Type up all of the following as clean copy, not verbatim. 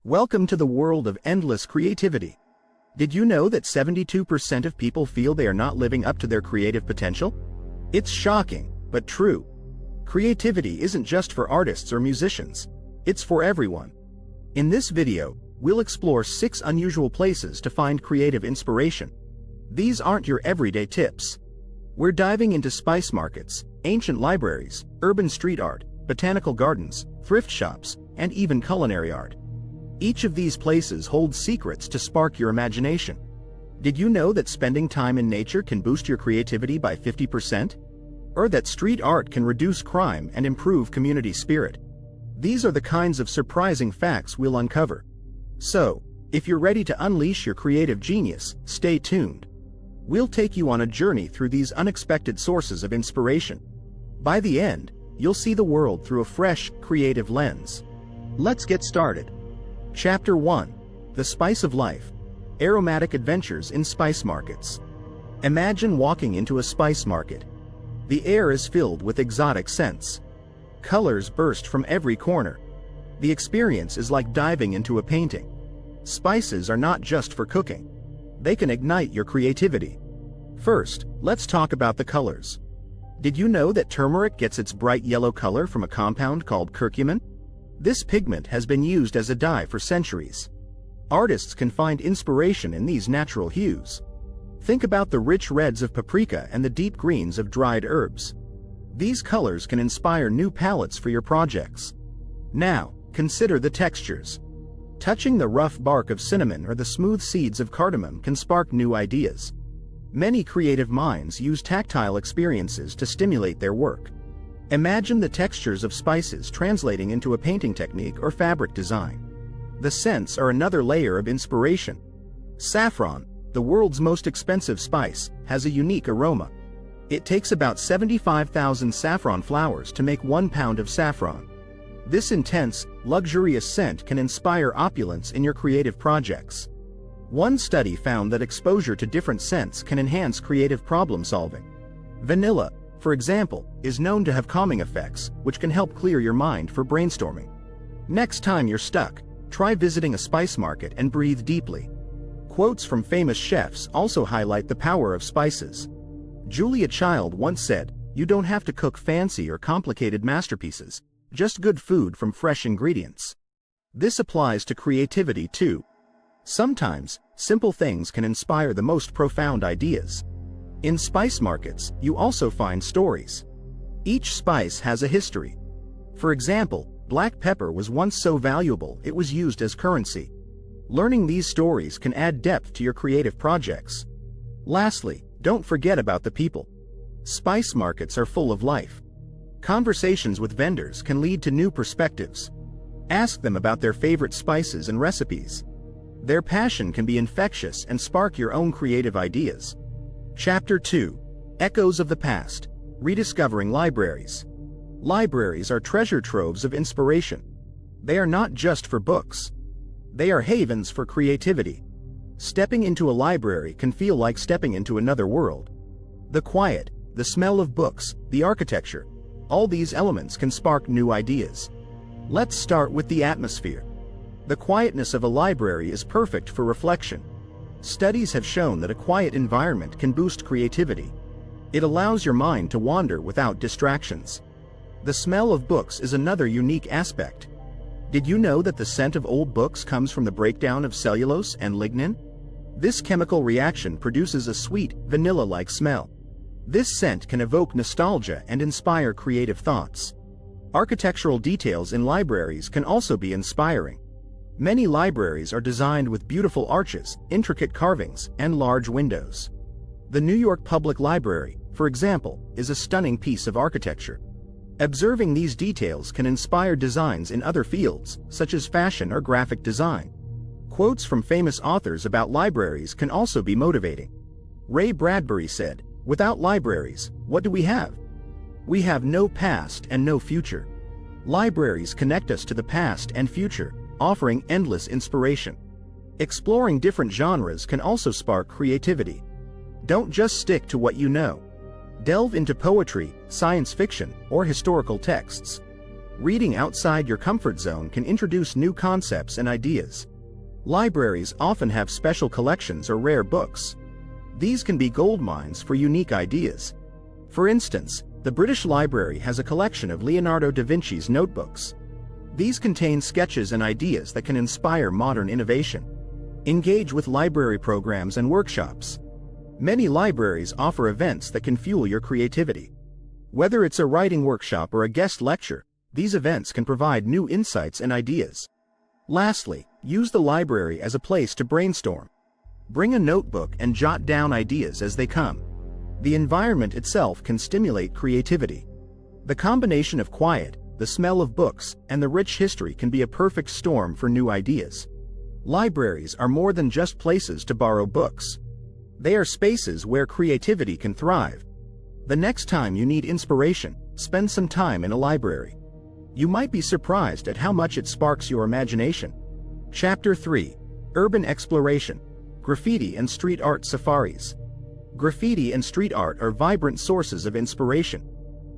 Welcome to the world of endless creativity. Did you know that 72% of people feel they are not living up to their creative potential? It's shocking, but true. Creativity isn't just for artists or musicians. It's for everyone. In this video, we'll explore 6 unusual places to find creative inspiration. These aren't your everyday tips. We're diving into spice markets, ancient libraries, urban street art, botanical gardens, thrift shops, and even culinary art. Each of these places holds secrets to spark your imagination. Did you know that spending time in nature can boost your creativity by 50%? Or that street art can reduce crime and improve community spirit? These are the kinds of surprising facts we'll uncover. So, if you're ready to unleash your creative genius, stay tuned. We'll take you on a journey through these unexpected sources of inspiration. By the end, you'll see the world through a fresh, creative lens. Let's get started. Chapter 1. The Spice of Life. Aromatic Adventures in Spice Markets. Imagine walking into a spice market. The air is filled with exotic scents. Colors burst from every corner. The experience is like diving into a painting. Spices are not just for cooking. They can ignite your creativity. First, let's talk about the colors. Did you know that turmeric gets its bright yellow color from a compound called curcumin? This pigment has been used as a dye for centuries. Artists can find inspiration in these natural hues. Think about the rich reds of paprika and the deep greens of dried herbs. These colors can inspire new palettes for your projects. Now, consider the textures. Touching the rough bark of cinnamon or the smooth seeds of cardamom can spark new ideas. Many creative minds use tactile experiences to stimulate their work. Imagine the textures of spices translating into a painting technique or fabric design. The scents are another layer of inspiration. Saffron, the world's most expensive spice, has a unique aroma. It takes about 75,000 saffron flowers to make 1 pound of saffron. This intense, luxurious scent can inspire opulence in your creative projects. One study found that exposure to different scents can enhance creative problem solving. Vanilla, for example, is known to have calming effects, which can help clear your mind for brainstorming. Next time you're stuck, try visiting a spice market and breathe deeply. Quotes from famous chefs also highlight the power of spices. Julia Child once said, "You don't have to cook fancy or complicated masterpieces, just good food from fresh ingredients." This applies to creativity too. Sometimes, simple things can inspire the most profound ideas. In spice markets, you also find stories. Each spice has a history. For example, black pepper was once so valuable it was used as currency. Learning these stories can add depth to your creative projects. Lastly, don't forget about the people. Spice markets are full of life. Conversations with vendors can lead to new perspectives. Ask them about their favorite spices and recipes. Their passion can be infectious and spark your own creative ideas. Chapter 2. Echoes of the Past. Rediscovering Libraries. Libraries are treasure troves of inspiration. They are not just for books. They are havens for creativity. Stepping into a library can feel like stepping into another world. The quiet, the smell of books, the architecture, all these elements can spark new ideas. Let's start with the atmosphere. The quietness of a library is perfect for reflection. Studies have shown that a quiet environment can boost creativity. It allows your mind to wander without distractions. The smell of books is another unique aspect. Did you know that the scent of old books comes from the breakdown of cellulose and lignin? This chemical reaction produces a sweet, vanilla-like smell. This scent can evoke nostalgia and inspire creative thoughts. Architectural details in libraries can also be inspiring. Many libraries are designed with beautiful arches, intricate carvings, and large windows. The New York Public Library, for example, is a stunning piece of architecture. Observing these details can inspire designs in other fields, such as fashion or graphic design. Quotes from famous authors about libraries can also be motivating. Ray Bradbury said, "Without libraries, what do we have? We have no past and no future." Libraries connect us to the past and future, offering endless inspiration. Exploring different genres can also spark creativity. Don't just stick to what you know. Delve into poetry, science fiction, or historical texts. Reading outside your comfort zone can introduce new concepts and ideas. Libraries often have special collections or rare books. These can be gold mines for unique ideas. For instance, the British Library has a collection of Leonardo da Vinci's notebooks. These contain sketches and ideas that can inspire modern innovation. Engage with library programs and workshops. Many libraries offer events that can fuel your creativity. Whether it's a writing workshop or a guest lecture, these events can provide new insights and ideas. Lastly, use the library as a place to brainstorm. Bring a notebook and jot down ideas as they come. The environment itself can stimulate creativity. The combination of quiet, the smell of books, and the rich history can be a perfect storm for new ideas. Libraries are more than just places to borrow books. They are spaces where creativity can thrive. The next time you need inspiration, spend some time in a library. You might be surprised at how much it sparks your imagination. Chapter 3: Urban Exploration, Graffiti and Street Art Safaris. Graffiti and street art are vibrant sources of inspiration.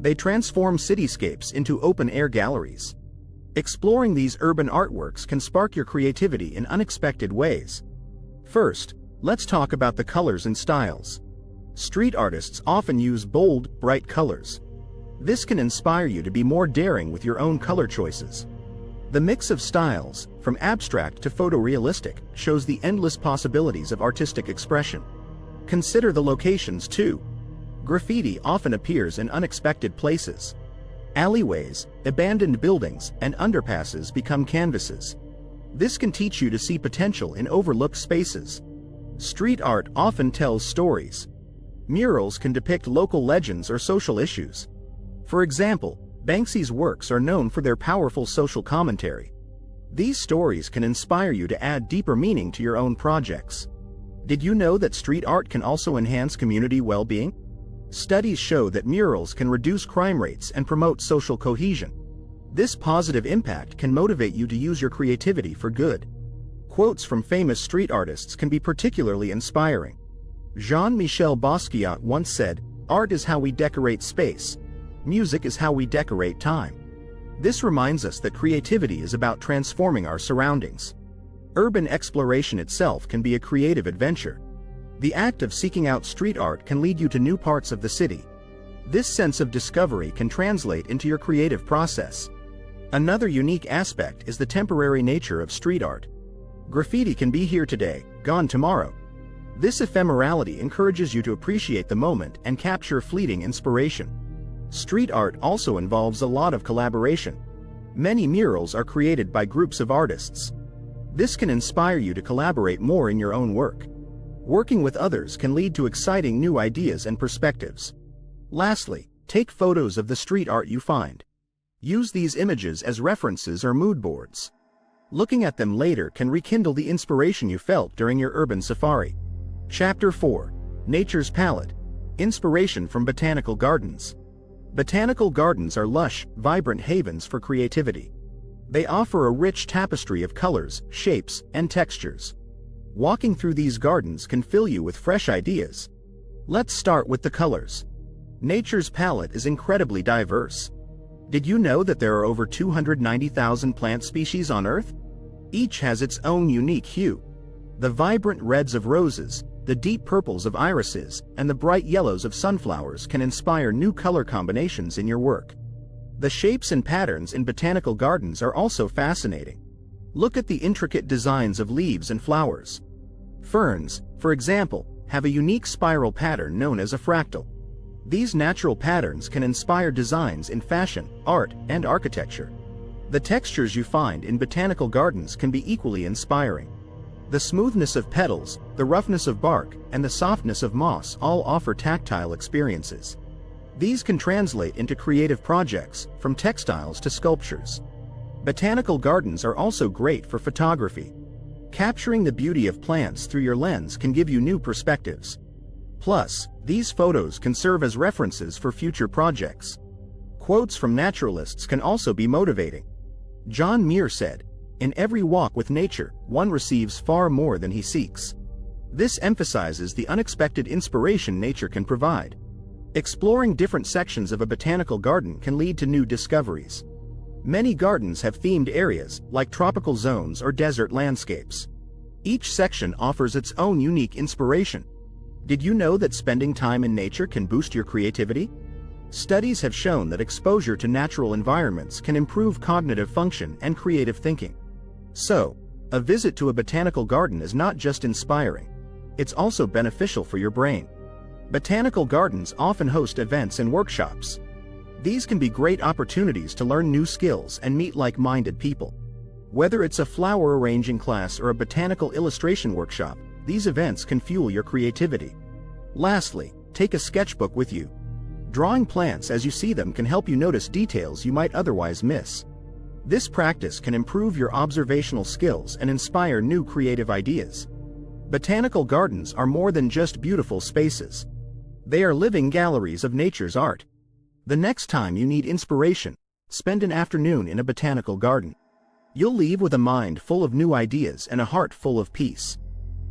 They transform cityscapes into open-air galleries. Exploring these urban artworks can spark your creativity in unexpected ways. First, let's talk about the colors and styles. Street artists often use bold, bright colors. This can inspire you to be more daring with your own color choices. The mix of styles, from abstract to photorealistic, shows the endless possibilities of artistic expression. Consider the locations too. Graffiti often appears in unexpected places. Alleyways, abandoned buildings, and underpasses become canvases. This can teach you to see potential in overlooked spaces. Street art often tells stories. Murals can depict local legends or social issues. For example, Banksy's works are known for their powerful social commentary. These stories can inspire you to add deeper meaning to your own projects. Did you know that street art can also enhance community well-being? Studies show that murals can reduce crime rates and promote social cohesion. This positive impact can motivate you to use your creativity for good. Quotes from famous street artists can be particularly inspiring. Jean-Michel Basquiat once said, "Art is how we decorate space. Music is how we decorate time." This reminds us that creativity is about transforming our surroundings. Urban exploration itself can be a creative adventure. The act of seeking out street art can lead you to new parts of the city. This sense of discovery can translate into your creative process. Another unique aspect is the temporary nature of street art. Graffiti can be here today, gone tomorrow. This ephemerality encourages you to appreciate the moment and capture fleeting inspiration. Street art also involves a lot of collaboration. Many murals are created by groups of artists. This can inspire you to collaborate more in your own work. Working with others can lead to exciting new ideas and perspectives. Lastly, take photos of the street art you find. Use these images as references or mood boards. Looking at them later can rekindle the inspiration you felt during your urban safari. Chapter 4: Nature's Palette, Inspiration from Botanical Gardens. Botanical gardens are lush, vibrant havens for creativity. They offer a rich tapestry of colors, shapes, and textures. Walking through these gardens can fill you with fresh ideas. Let's start with the colors. Nature's palette is incredibly diverse. Did you know that there are over 290,000 plant species on Earth? Each has its own unique hue. The vibrant reds of roses, the deep purples of irises, and the bright yellows of sunflowers can inspire new color combinations in your work. The shapes and patterns in botanical gardens are also fascinating. Look at the intricate designs of leaves and flowers. Ferns, for example, have a unique spiral pattern known as a fractal. These natural patterns can inspire designs in fashion, art, and architecture. The textures you find in botanical gardens can be equally inspiring. The smoothness of petals, the roughness of bark, and the softness of moss all offer tactile experiences. These can translate into creative projects, from textiles to sculptures. Botanical gardens are also great for photography. Capturing the beauty of plants through your lens can give you new perspectives. Plus, these photos can serve as references for future projects. Quotes from naturalists can also be motivating. John Muir said, "In every walk with nature, one receives far more than he seeks." This emphasizes the unexpected inspiration nature can provide. Exploring different sections of a botanical garden can lead to new discoveries. Many gardens have themed areas, like tropical zones or desert landscapes. Each section offers its own unique inspiration. Did you know that spending time in nature can boost your creativity? Studies have shown that exposure to natural environments can improve cognitive function and creative thinking. So, a visit to a botanical garden is not just inspiring, it's also beneficial for your brain. Botanical gardens often host events and workshops. These can be great opportunities to learn new skills and meet like-minded people. Whether it's a flower arranging class or a botanical illustration workshop, these events can fuel your creativity. Lastly, take a sketchbook with you. Drawing plants as you see them can help you notice details you might otherwise miss. This practice can improve your observational skills and inspire new creative ideas. Botanical gardens are more than just beautiful spaces. They are living galleries of nature's art. The next time you need inspiration, spend an afternoon in a botanical garden. You'll leave with a mind full of new ideas and a heart full of peace.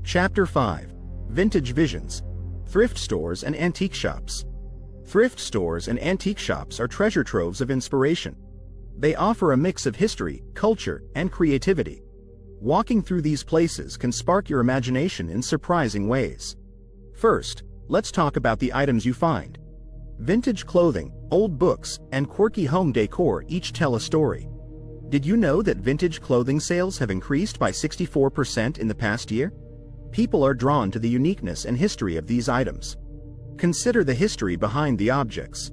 Chapter 5. Vintage Visions. Thrift Stores and Antique Shops. Thrift stores and antique shops are treasure troves of inspiration. They offer a mix of history, culture, and creativity. Walking through these places can spark your imagination in surprising ways. First, let's talk about the items you find. Vintage clothing, old books, and quirky home decor each tell a story. Did you know that vintage clothing sales have increased by 64% in the past year? People are drawn to the uniqueness and history of these items. Consider the history behind the objects.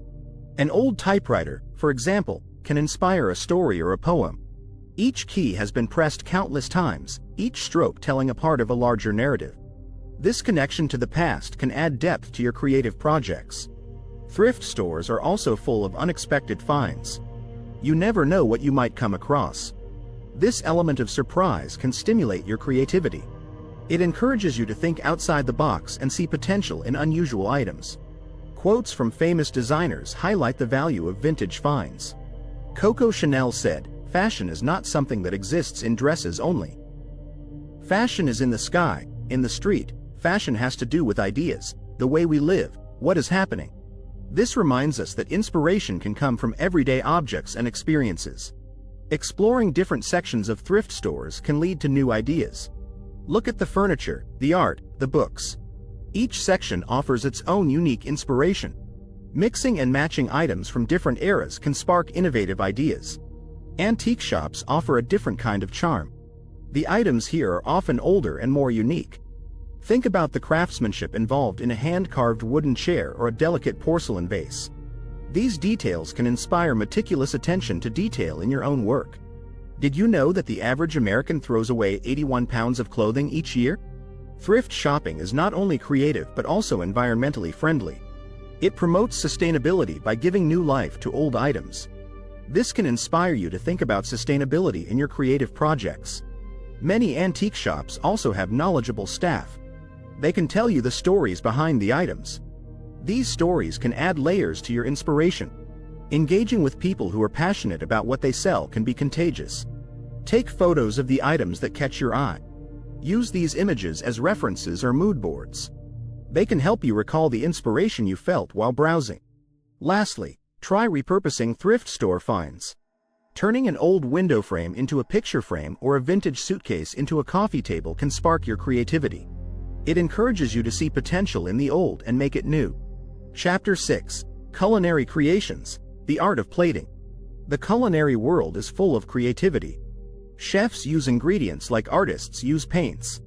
An old typewriter, for example, can inspire a story or a poem. Each key has been pressed countless times, each stroke telling a part of a larger narrative. This connection to the past can add depth to your creative projects. Thrift stores are also full of unexpected finds. You never know what you might come across. This element of surprise can stimulate your creativity. It encourages you to think outside the box and see potential in unusual items. Quotes from famous designers highlight the value of vintage finds. Coco Chanel said, "Fashion is not something that exists in dresses only. Fashion is in the sky, in the street. Fashion has to do with ideas, the way we live, what is happening." This reminds us that inspiration can come from everyday objects and experiences. Exploring different sections of thrift stores can lead to new ideas. Look at the furniture, the art, the books. Each section offers its own unique inspiration. Mixing and matching items from different eras can spark innovative ideas. Antique shops offer a different kind of charm. The items here are often older and more unique. Think about the craftsmanship involved in a hand-carved wooden chair or a delicate porcelain vase. These details can inspire meticulous attention to detail in your own work. Did you know that the average American throws away 81 pounds of clothing each year? Thrift shopping is not only creative but also environmentally friendly. It promotes sustainability by giving new life to old items. This can inspire you to think about sustainability in your creative projects. Many antique shops also have knowledgeable staff. They can tell you the stories behind the items. These stories can add layers to your inspiration. Engaging with people who are passionate about what they sell can be contagious. Take photos of the items that catch your eye. Use these images as references or mood boards. They can help you recall the inspiration you felt while browsing. Lastly, try repurposing thrift store finds. Turning an old window frame into a picture frame or a vintage suitcase into a coffee table can spark your creativity. It encourages you to see potential in the old and make it new. Chapter 6. Culinary Creations. The Art of Plating. The culinary world is full of creativity. Chefs use ingredients like artists use paints.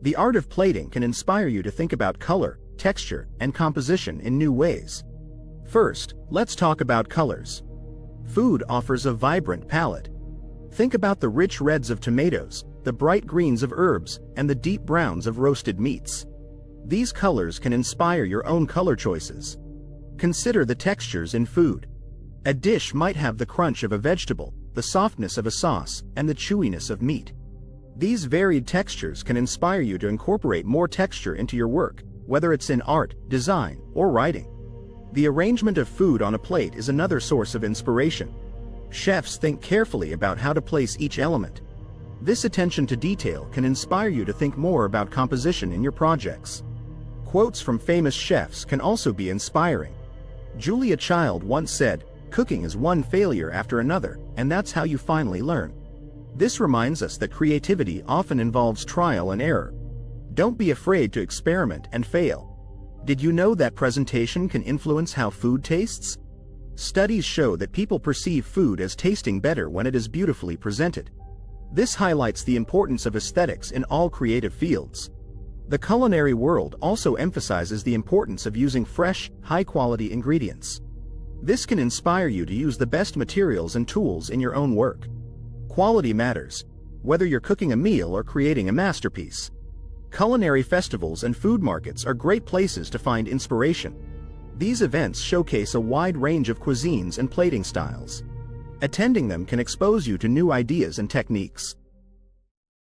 The art of plating can inspire you to think about color, texture, and composition in new ways. First, let's talk about colors. Food offers a vibrant palette. Think about the rich reds of tomatoes, the bright greens of herbs, and the deep browns of roasted meats. These colors can inspire your own color choices. Consider the textures in food. A dish might have the crunch of a vegetable, the softness of a sauce, and the chewiness of meat. These varied textures can inspire you to incorporate more texture into your work, whether it's in art, design, or writing. The arrangement of food on a plate is another source of inspiration. Chefs think carefully about how to place each element. This attention to detail can inspire you to think more about composition in your projects. Quotes from famous chefs can also be inspiring. Julia Child once said, Cooking is one failure after another, and that's how you finally learn. This reminds us that creativity often involves trial and error. Don't be afraid to experiment and fail. Did you know that presentation can influence how food tastes? Studies show that people perceive food as tasting better when it is beautifully presented. This highlights the importance of aesthetics in all creative fields. The culinary world also emphasizes the importance of using fresh, high-quality ingredients. This can inspire you to use the best materials and tools in your own work. Quality matters, whether you're cooking a meal or creating a masterpiece. Culinary festivals and food markets are great places to find inspiration. These events showcase a wide range of cuisines and plating styles. Attending them can expose you to new ideas and techniques.